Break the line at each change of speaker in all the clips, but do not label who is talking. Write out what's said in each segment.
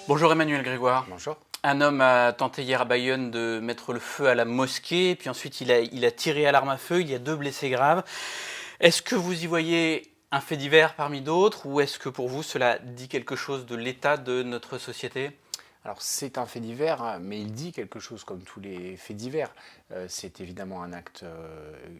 Bonjour Emmanuel Grégoire.
Bonjour.
Un homme a tenté hier à Bayonne de mettre le feu à la mosquée, puis ensuite il a tiré à l'arme à feu, il y a 2 blessés graves. Est-ce que vous y voyez un fait divers parmi d'autres, ou est-ce que pour vous cela dit quelque chose de l'état de notre société ?
Alors c'est un fait divers, hein, mais il dit quelque chose comme tous les faits divers. C'est évidemment un acte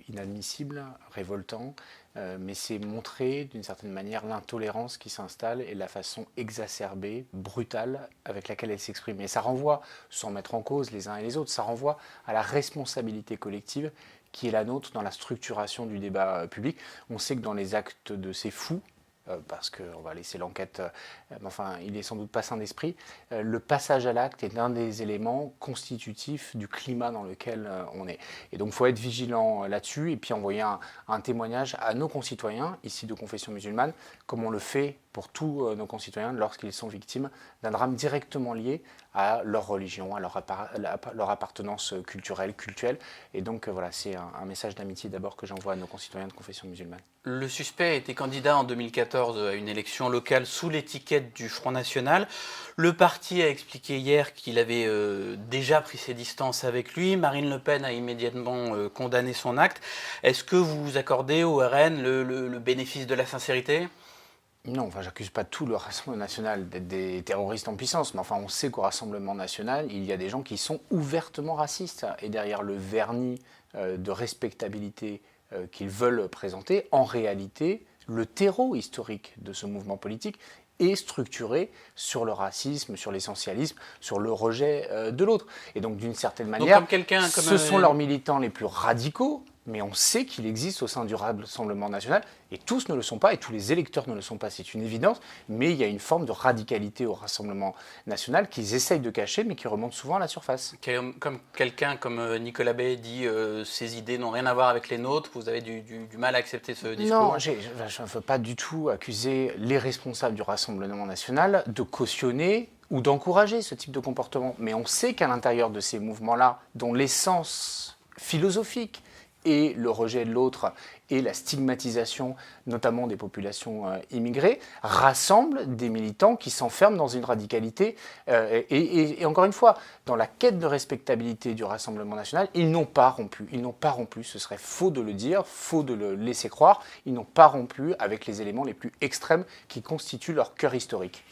inadmissible, révoltant, mais c'est montrer d'une certaine manière l'intolérance qui s'installe et la façon exacerbée, brutale avec laquelle elle s'exprime. Et ça renvoie, sans mettre en cause les uns et les autres, ça renvoie à la responsabilité collective qui est la nôtre dans la structuration du débat public. On sait que dans les actes de ces fous, parce qu'on va laisser l'enquête, mais enfin, il n'est sans doute pas sain d'esprit, le passage à l'acte est un des éléments constitutifs du climat dans lequel on est. Et donc, il faut être vigilant là-dessus et puis envoyer un témoignage à nos concitoyens, ici de confession musulmane, comme on le fait pour tous nos concitoyens lorsqu'ils sont victimes d'un drame directement lié à leur religion, à leur appartenance culturelle. Et donc, voilà, c'est un message d'amitié d'abord que j'envoie à nos concitoyens de confession musulmane.
Le suspect a été candidat en 2014 à une élection locale sous l'étiquette du Front National. Le parti a expliqué hier qu'il avait déjà pris ses distances avec lui. Marine Le Pen a immédiatement condamné son acte. Est-ce que vous accordez au RN le bénéfice de la sincérité ?
Non, enfin, j'accuse pas tout le Rassemblement national d'être des terroristes en puissance, mais enfin, on sait qu'au Rassemblement national, il y a des gens qui sont ouvertement racistes. Et derrière le vernis de respectabilité qu'ils veulent présenter, en réalité, le terreau historique de ce mouvement politique est structuré sur le racisme, sur l'essentialisme, sur le rejet de l'autre. Et donc, d'une certaine manière, ce sont leurs militants les plus radicaux, mais on sait qu'il existe au sein du Rassemblement national, et tous ne le sont pas, et tous les électeurs ne le sont pas, c'est une évidence, mais il y a une forme de radicalité au Rassemblement national qu'ils essayent de cacher, mais qui remonte souvent à la surface.
Comme quelqu'un comme Nicolas Bay dit ces idées n'ont rien à voir avec les nôtres, vous avez du mal à accepter ce discours ?
Non, je ne veux pas du tout accuser les responsables du Rassemblement national de cautionner ou d'encourager ce type de comportement, mais on sait qu'à l'intérieur de ces mouvements-là, dont l'essence philosophique et le rejet de l'autre et la stigmatisation, notamment des populations immigrées, rassemblent des militants qui s'enferment dans une radicalité. Et encore une fois, dans la quête de respectabilité du Rassemblement national, ils n'ont pas rompu. Ils n'ont pas rompu, ce serait faux de le dire, faux de le laisser croire. Ils n'ont pas rompu avec les éléments les plus extrêmes qui constituent leur cœur historique.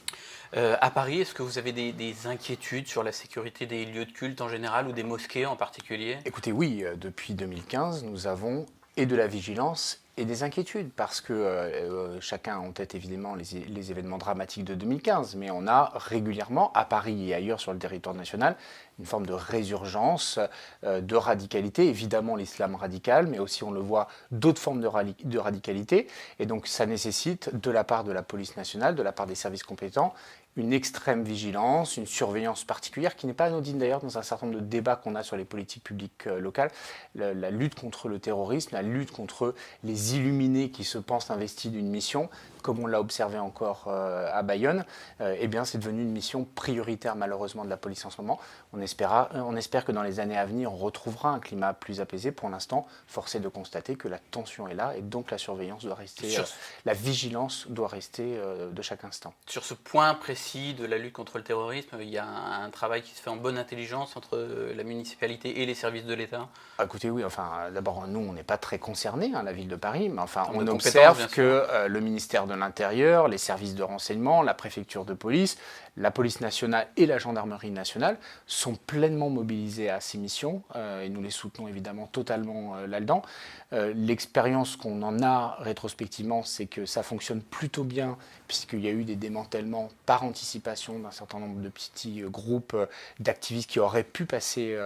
À Paris, est-ce que vous avez des inquiétudes sur la sécurité des lieux de culte en général ou des mosquées en particulier ?
Écoutez, oui, depuis 2015, nous avons et de la vigilance et des inquiétudes, parce que chacun a en tête évidemment les événements dramatiques de 2015, mais on a régulièrement, à Paris et ailleurs sur le territoire national, une forme de résurgence, de radicalité, évidemment l'islam radical, mais aussi on le voit d'autres formes de radicalité, et donc ça nécessite de la part de la police nationale, de la part des services compétents, une extrême vigilance, une surveillance particulière qui n'est pas anodine d'ailleurs dans un certain nombre de débats qu'on a sur les politiques publiques locales. La lutte contre le terrorisme, la lutte contre les illuminés qui se pensent investis d'une mission, comme on l'a observé encore à Bayonne, eh bien c'est devenu une mission prioritaire malheureusement de la police en ce moment. On espère que dans les années à venir, on retrouvera un climat plus apaisé. Pour l'instant, force est de constater que la tension est là et donc la surveillance doit rester, la vigilance doit rester de chaque instant.
Sur ce point précis de la lutte contre le terrorisme, il y a un travail qui se fait en bonne intelligence entre la municipalité et les services de l'État ?
Écoutez, oui, enfin, d'abord, nous, on n'est pas très concernés, la ville de Paris, mais enfin, on observe que le ministère de l'Intérieur, les services de renseignement, la préfecture de police, la police nationale et la gendarmerie nationale sont pleinement mobilisés à ces missions et nous les soutenons évidemment totalement là-dedans. L'expérience qu'on en a rétrospectivement, c'est que ça fonctionne plutôt bien puisqu'il y a eu des démantèlements par anticipation d'un certain nombre de petits groupes d'activistes qui auraient pu passer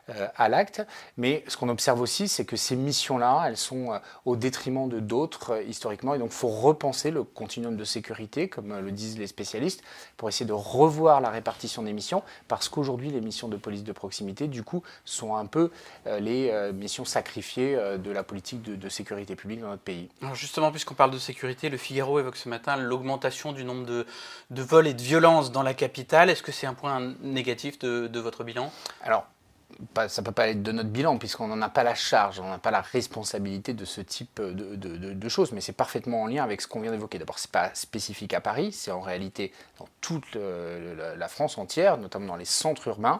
à l'acte. Mais ce qu'on observe aussi, c'est que ces missions-là, elles sont au détriment de d'autres historiquement. Et donc, il faut repenser le continuum de sécurité, comme le disent les spécialistes, pour essayer de revoir la répartition des missions. Parce qu'aujourd'hui, les missions de police de proximité, du coup, sont un peu les missions sacrifiées de la politique de sécurité publique dans notre pays.
Alors justement, puisqu'on parle de sécurité, le Figaro évoque ce matin l'augmentation du nombre de vols et de violences dans la capitale. Est-ce que c'est un point négatif de votre bilan ?
Alors, ça ne peut pas être de notre bilan, puisqu'on n'en a pas la charge, on n'a pas la responsabilité de ce type de choses, mais c'est parfaitement en lien avec ce qu'on vient d'évoquer. D'abord, ce n'est pas spécifique à Paris, c'est en réalité dans toute la France entière, notamment dans les centres urbains,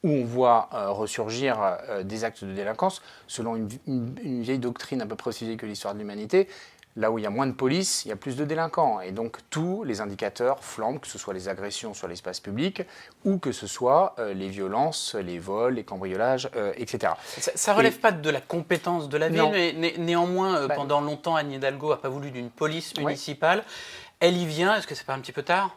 où on voit ressurgir des actes de délinquance, selon une vieille doctrine à peu près aussi vieille que l'histoire de l'humanité. Là où il y a moins de police, il y a plus de délinquants. Et donc tous les indicateurs flambent, que ce soit les agressions sur l'espace public ou que ce soit les violences, les vols, les cambriolages, etc.
Ça ne relève pas de la compétence de la ville,
Non.
mais néanmoins, pendant longtemps, Anne Hidalgo n'a pas voulu d'une police municipale. Elle y vient, est-ce que c'est pas un petit peu tard?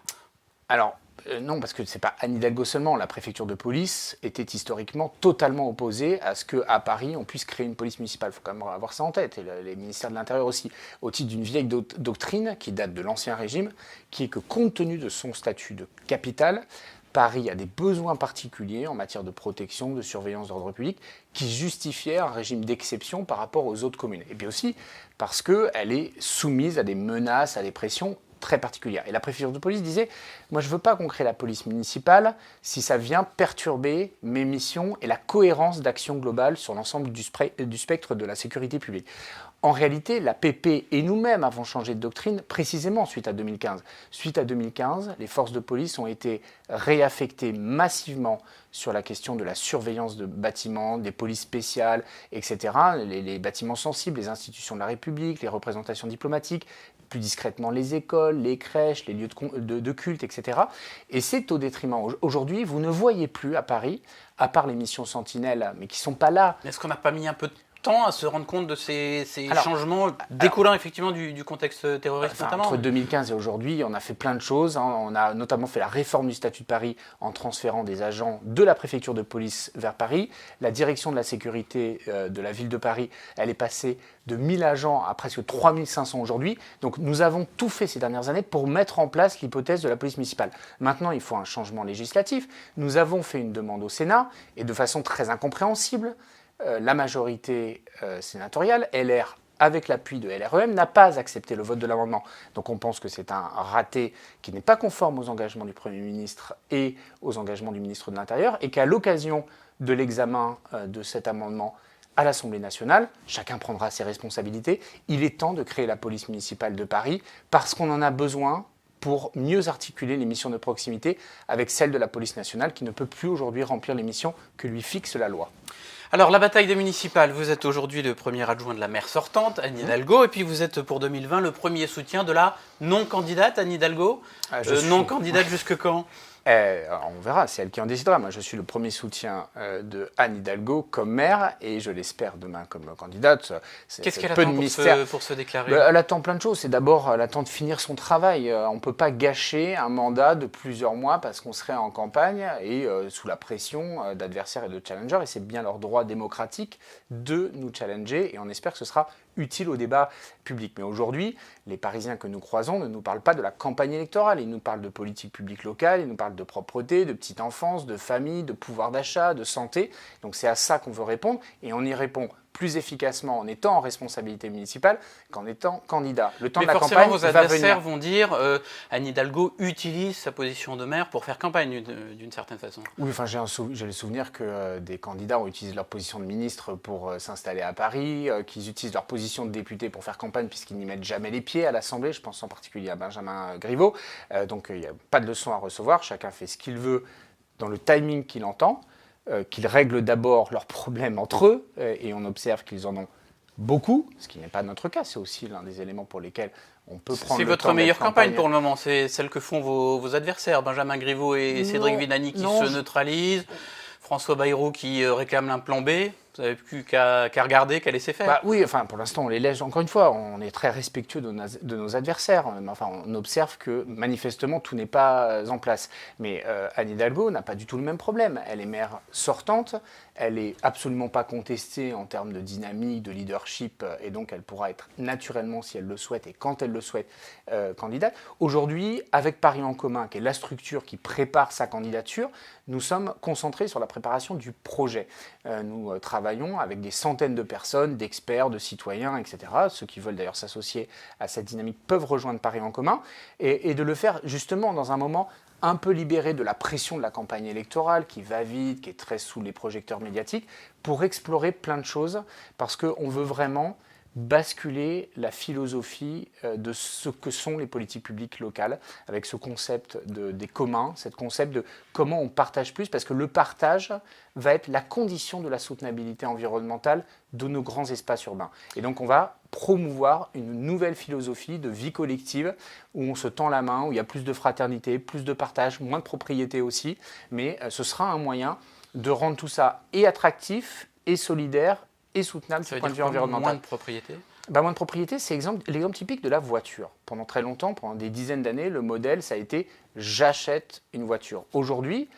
Alors, non, parce que ce n'est pas Anne Hidalgo seulement. La préfecture de police était historiquement totalement opposée à ce qu'à Paris, on puisse créer une police municipale. Il faut quand même avoir ça en tête, et les ministères de l'Intérieur aussi, au titre d'une vieille doctrine qui date de l'Ancien Régime, qui est que compte tenu de son statut de capitale, Paris a des besoins particuliers en matière de protection, de surveillance d'ordre public, qui justifiaient un régime d'exception par rapport aux autres communes. Et puis aussi parce qu'elle est soumise à des menaces, à des pressions très particulière. Et la préfecture de police disait, moi je ne veux pas qu'on crée la police municipale si ça vient perturber mes missions et la cohérence d'action globale sur l'ensemble du spectre de la sécurité publique. En réalité, la PP et nous-mêmes avons changé de doctrine précisément suite à 2015. Suite à 2015, les forces de police ont été réaffectées massivement sur la question de la surveillance de bâtiments, des polices spéciales, etc. Les bâtiments sensibles, les institutions de la République, les représentations diplomatiques, plus discrètement les écoles, les crèches, les lieux de culte, etc. Et c'est au détriment. Aujourd'hui, vous ne voyez plus à Paris, à part les missions Sentinelle, mais qui ne sont pas là.
Est-ce qu'on n'a pas mis un peu de temps à se rendre compte de ces changements découlant effectivement du contexte terroriste notamment?
Entre 2015 et aujourd'hui, on a fait plein de choses. On a notamment fait la réforme du statut de Paris en transférant des agents de la préfecture de police vers Paris. La direction de la sécurité de la ville de Paris, elle est passée de 1000 agents à presque 3500 aujourd'hui. Donc nous avons tout fait ces dernières années pour mettre en place l'hypothèse de la police municipale. Maintenant, il faut un changement législatif. Nous avons fait une demande au Sénat et de façon très incompréhensible, la majorité sénatoriale, LR, avec l'appui de LREM, n'a pas accepté le vote de l'amendement. Donc on pense que c'est un raté qui n'est pas conforme aux engagements du Premier ministre et aux engagements du ministre de l'Intérieur, et qu'à l'occasion de l'examen de cet amendement à l'Assemblée nationale, chacun prendra ses responsabilités, il est temps de créer la police municipale de Paris, parce qu'on en a besoin pour mieux articuler les missions de proximité avec celles de la police nationale, qui ne peut plus aujourd'hui remplir les missions que lui fixe la loi.
Alors, la bataille des municipales, vous êtes aujourd'hui le premier adjoint de la maire sortante, Anne Hidalgo, et puis vous êtes pour 2020 le premier soutien de la non-candidate, Anne Hidalgo. Non-candidate jusque quand?
On verra, c'est elle qui en décidera. Moi, je suis le premier soutien de Anne Hidalgo comme maire, et je l'espère demain comme candidate.
Qu'est-ce qu'elle attend pour se déclarer?
Elle attend plein de choses. C'est d'abord, elle attend de finir son travail. On ne peut pas gâcher un mandat de plusieurs mois parce qu'on serait en campagne et sous la pression d'adversaires et de challengers. Et c'est bien leur droit démocratique de nous challenger, et on espère que ce sera utile au débat public. Mais aujourd'hui, les Parisiens que nous croisons ne nous parlent pas de la campagne électorale. Ils nous parlent de politique publique locale, ils nous parlent de propreté, de petite enfance, de famille, de pouvoir d'achat, de santé. Donc c'est à ça qu'on veut répondre, et on y répond plus efficacement en étant en responsabilité municipale qu'en étant candidat. Le temps de la campagne va venir.
Mais forcément, vos adversaires vont dire Anne Hidalgo utilise sa position de maire pour faire campagne d'une certaine façon.
Oui, enfin, j'ai le souvenir que des candidats ont utilisé leur position de ministre pour s'installer à Paris, qu'ils utilisent leur position de député pour faire campagne puisqu'ils n'y mettent jamais les pieds à l'Assemblée. Je pense en particulier à Benjamin Griveaux. Donc il n'y a pas de leçon à recevoir. Chacun fait ce qu'il veut dans le timing qu'il entend. Qu'ils règlent d'abord leurs problèmes entre eux, et on observe qu'ils en ont beaucoup, ce qui n'est pas notre cas. C'est aussi l'un des éléments pour lesquels on peut prendre le temps.
C'est votre meilleure campagne pour le moment, c'est celle que font vos adversaires, Benjamin Griveaux et Cédric Villani qui se neutralisent, François Bayrou qui réclame un plan B. Vous n'avez plus qu'à regarder, qu'à laisser faire.
Oui, enfin, pour l'instant, on les laisse. Encore une fois, on est très respectueux de nos adversaires. Enfin, on observe que, manifestement, tout n'est pas en place. Mais Anne Hidalgo n'a pas du tout le même problème. Elle est maire sortante. Elle n'est absolument pas contestée en termes de dynamique, de leadership. Et donc, elle pourra être naturellement, si elle le souhaite et quand elle le souhaite, candidate. Aujourd'hui, avec Paris en commun, qui est la structure qui prépare sa candidature, nous sommes concentrés sur la préparation du projet. Nous travaillons travaillons avec des centaines de personnes, d'experts, de citoyens, etc. Ceux qui veulent d'ailleurs s'associer à cette dynamique peuvent rejoindre Paris en commun, et de le faire justement dans un moment un peu libéré de la pression de la campagne électorale qui va vite, qui est très sous les projecteurs médiatiques, pour explorer plein de choses, parce qu'on veut vraiment basculer la philosophie de ce que sont les politiques publiques locales, avec ce concept des communs, ce concept de comment on partage plus, parce que le partage va être la condition de la soutenabilité environnementale de nos grands espaces urbains. Et donc on va promouvoir une nouvelle philosophie de vie collective, où on se tend la main, où il y a plus de fraternité, plus de partage, moins de propriété aussi, mais ce sera un moyen de rendre tout ça et attractif, et solidaire, et soutenable du point de vue environnemental.
Moins de propriété ?
Moins de propriété, c'est l'exemple typique de la voiture. Pendant très longtemps, pendant des dizaines d'années, le modèle, ça a été « j'achète une voiture ». Aujourd'hui,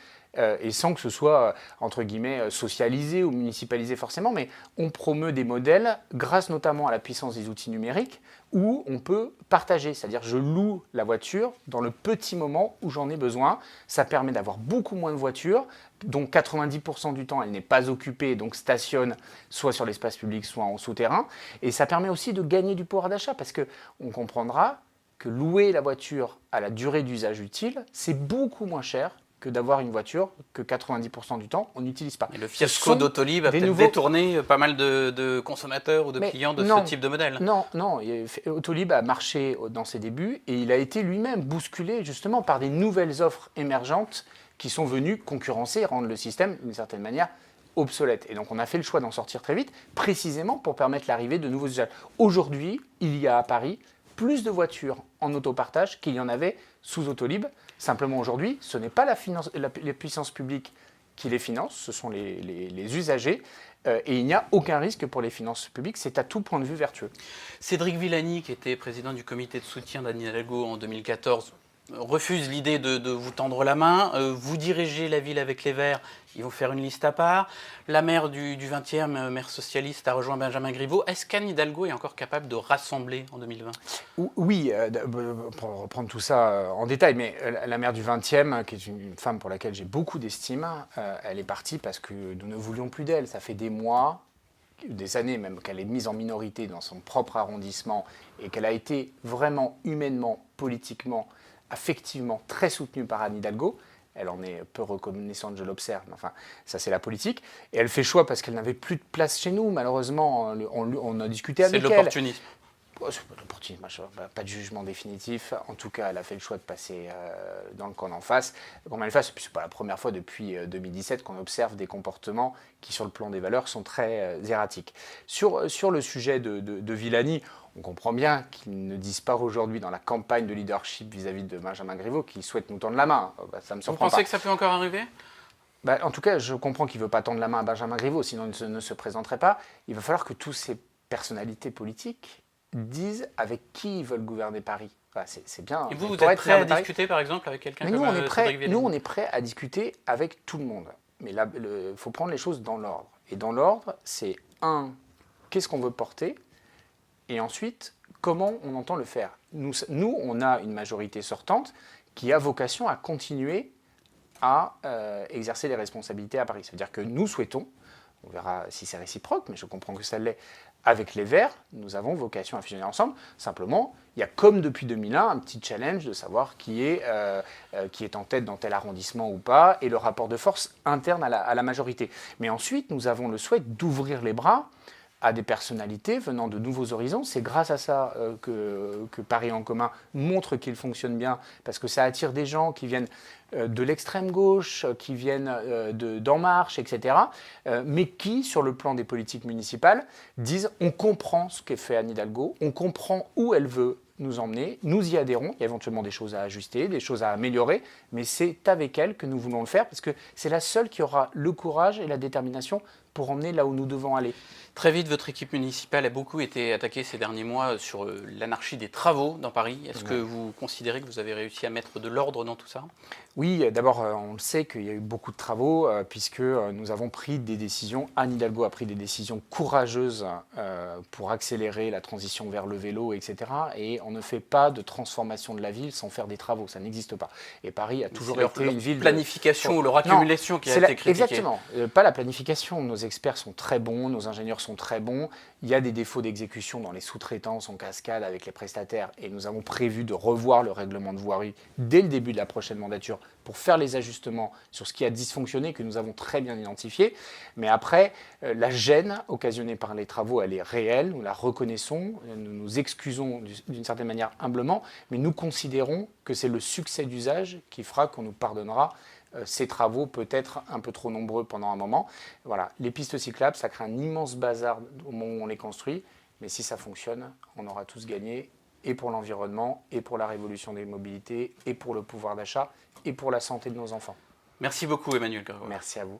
et sans que ce soit, entre guillemets, socialisé ou municipalisé forcément, mais on promeut des modèles, grâce notamment à la puissance des outils numériques, où on peut partager. C'est-à-dire, je loue la voiture dans le petit moment où j'en ai besoin. Ça permet d'avoir beaucoup moins de voitures, dont 90% du temps, elle n'est pas occupée, donc stationne soit sur l'espace public, soit en souterrain. Et ça permet aussi de gagner du pouvoir d'achat, parce qu'on comprendra que louer la voiture à la durée d'usage utile, c'est beaucoup moins cher que d'avoir une voiture que 90% du temps, on n'utilise pas.
Et le fiasco d'Autolib a peut-être détourné pas mal de consommateurs ou de clients de ce type de modèle.
Non. Autolib a marché dans ses débuts et il a été lui-même bousculé justement par des nouvelles offres émergentes qui sont venues concurrencer et rendre le système, d'une certaine manière, obsolète. Et donc on a fait le choix d'en sortir très vite, précisément pour permettre l'arrivée de nouveaux usages. Aujourd'hui, il y a à Paris plus de voitures en autopartage qu'il y en avait sous Autolib. Simplement aujourd'hui, ce n'est pas les puissances publiques qui les financent, ce sont les usagers. Et il n'y a aucun risque pour les finances publiques, c'est à tout point de vue vertueux.
Cédric Villani, qui était président du comité de soutien d'Anne Hidalgo en 2014, refuse l'idée de vous tendre la main. Vous dirigez la ville avec les Verts, ils vont faire une liste à part. La maire du 20e, maire socialiste, a rejoint Benjamin Griveaux. Est-ce qu'Anne Hidalgo est encore capable de rassembler en 2020 ?
Oui, pour reprendre tout ça en détail, mais la maire du 20e, qui est une femme pour laquelle j'ai beaucoup d'estime, elle est partie parce que nous ne voulions plus d'elle. Ça fait des mois, des années même, qu'elle est mise en minorité dans son propre arrondissement et qu'elle a été vraiment humainement, politiquement, affectivement très soutenue par Anne Hidalgo. Elle en est peu reconnaissante, je l'observe, mais enfin, ça c'est la politique. Et elle fait choix parce qu'elle n'avait plus de place chez nous, malheureusement. On a discuté avec elle.
C'est de l'opportunisme.
C'est pas de l'opportunisme, pas de jugement définitif. En tout cas, elle a fait le choix de passer dans le camp d'en face. C'est pas la première fois depuis 2017 qu'on observe des comportements qui, sur le plan des valeurs, sont très erratiques. Sur le sujet de Villani, on comprend bien qu'ils ne disent pas aujourd'hui dans la campagne de leadership vis-à-vis de Benjamin Griveaux qu'ils souhaitent nous tendre la main. Ça me surprend pas.
Vous pensez que ça peut encore arriver ?
En tout cas, je comprends qu'il ne veut pas tendre la main à Benjamin Griveaux, sinon il ne se présenterait pas. Il va falloir que toutes ces personnalités politiques disent avec qui ils veulent gouverner Paris. C'est bien.
Et vous êtes prêt à discuter, par exemple, avec quelqu'un comme Cédric Villani ?
Nous, on est prêt à discuter avec tout le monde. Mais là, il faut prendre les choses dans l'ordre. Et dans l'ordre, c'est qu'est-ce qu'on veut porter ? Et ensuite, comment on entend le faire ? Nous, on a une majorité sortante qui a vocation à continuer à exercer les responsabilités à Paris. C'est-à-dire que nous souhaitons, on verra si c'est réciproque, mais je comprends que ça l'est, avec les Verts, nous avons vocation à fusionner ensemble. Simplement, il y a comme depuis 2001 un petit challenge de savoir qui est en tête dans tel arrondissement ou pas, et le rapport de force interne à la majorité. Mais ensuite, nous avons le souhait d'ouvrir les bras à des personnalités venant de nouveaux horizons. C'est grâce à ça que Paris en commun montre qu'il fonctionne bien, parce que ça attire des gens qui viennent de l'extrême gauche, qui viennent d'En Marche, etc., mais qui, sur le plan des politiques municipales, disent on comprend ce qu'est fait Anne Hidalgo, on comprend où elle veut nous emmener, nous y adhérons, il y a éventuellement des choses à ajuster, des choses à améliorer, mais c'est avec elle que nous voulons le faire, parce que c'est la seule qui aura le courage et la détermination pour emmener là où nous devons aller.
Très vite, votre équipe municipale a beaucoup été attaquée ces derniers mois sur l'anarchie des travaux dans Paris. Est-ce que vous considérez que vous avez réussi à mettre de l'ordre dans tout ça ?
Oui, d'abord, on le sait qu'il y a eu beaucoup de travaux, puisque nous avons pris des décisions, Anne Hidalgo a pris des décisions courageuses pour accélérer la transition vers le vélo, etc. Et on ne fait pas de transformation de la ville sans faire des travaux, ça n'existe pas. Et Paris a toujours été une ville...
planification ou leur accumulation qui a été critiquée.
Exactement, pas la planification. Nos experts sont très bons, nos ingénieurs sont très bons. Il y a des défauts d'exécution dans les sous-traitances en cascade avec les prestataires et nous avons prévu de revoir le règlement de voirie dès le début de la prochaine mandature pour faire les ajustements sur ce qui a dysfonctionné, que nous avons très bien identifié. Mais après, la gêne occasionnée par les travaux, elle est réelle, nous la reconnaissons, nous nous excusons d'une certaine manière humblement, mais nous considérons que c'est le succès d'usage qui fera qu'on nous pardonnera ces travaux peut-être un peu trop nombreux pendant un moment. Voilà, les pistes cyclables, ça crée un immense bazar au moment où on les construit, mais si ça fonctionne, on aura tous gagné, et pour l'environnement, et pour la révolution des mobilités, et pour le pouvoir d'achat, et pour la santé de nos enfants.
Merci beaucoup Emmanuel Grégoire.
Merci à vous.